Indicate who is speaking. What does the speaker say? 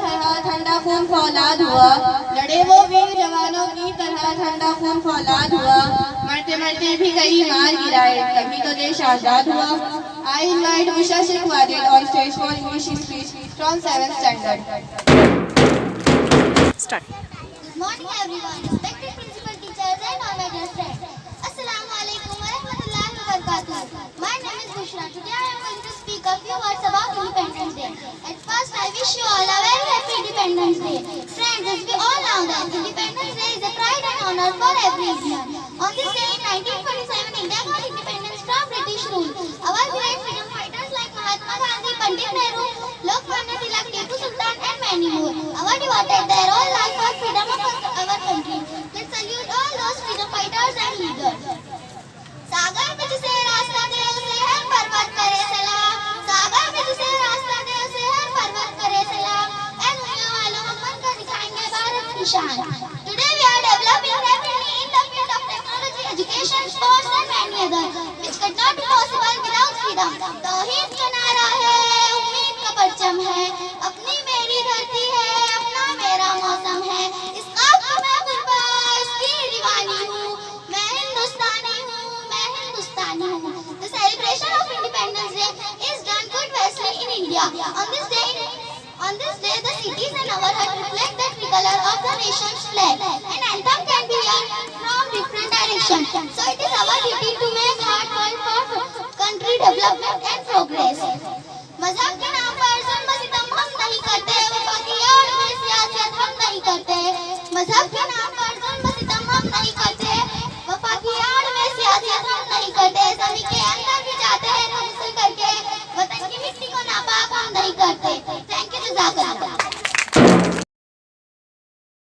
Speaker 1: तरह ठंडा खून फौलाद हुआ, लड़े वो वीर जवानों की तरह ठंडा खून फौलाद हुआ, मरते मरते भी कई मार गिराए, तभी तो देश आजाद हुआ। I invite Usha Sheikh Wajid on stage for English speech from 7th standard.
Speaker 2: Start.
Speaker 3: Good morning everyone, respected principal teachers and all my dear friends. Assalamu alaikum wa rahmatullahi wa barakatuh. My name is Bushra. Today I am going to speak a few words about Independence Day. At first I wish you all a very happy Independence Day. Friends, as we all know that Independence Day is a pride and honor for every Indian. On this day in 1947, India got independence from British rule. Our great freedom fighters like Mahatma Gandhi, Pandit Nehru, Lokmanya Tilak, Tipu Sultan and many more. Our devoted their whole life for freedom of our country. Let's salute all those freedom fighters and leaders. सागर में जिसे रास्ता दे उसे हर पर्वत करे सलाम, सागर में जिसे रास्ता दे उसे हर पर्वत करे सलाम। ऐ दुनिया वालों, हम बनकर दिखाएंगे भारत की शान। Today we are developing rapidly in the field of technology, education, sports and many others, which could not be possible without freedom. तौहीद का नारा है, उम्मीद का परचम है, अपनी मेरी धरती है, अपना मेरा मौसम है। इस ख्वाब की मैं कुर्बा, इसकी दीवानी हूँ, मैं हिंदुस्तानी हूँ, मैं हिंदुस्तानी हूँ। The celebration of Independence Day is done quite vastly in India. On this day, the cities and our heart reflect the tricolor of the nation's flag. An anthem can be heard from different directions. So it is our duty to make hard work for country development and progress. मजहब के नाम पर जुल्म सितम हम नहीं करते, वफा की आड़ में सियासत हम नहीं करते। मजहब के नाम पर जुल्म सितम हम नहीं करते, वफा की आड़ में सियासत हम नहीं करते। ज़मीन के अंदर भी जाते हैं हम गुस्ल करके, वतन की मिट्टी को नापाक हम नहीं करते।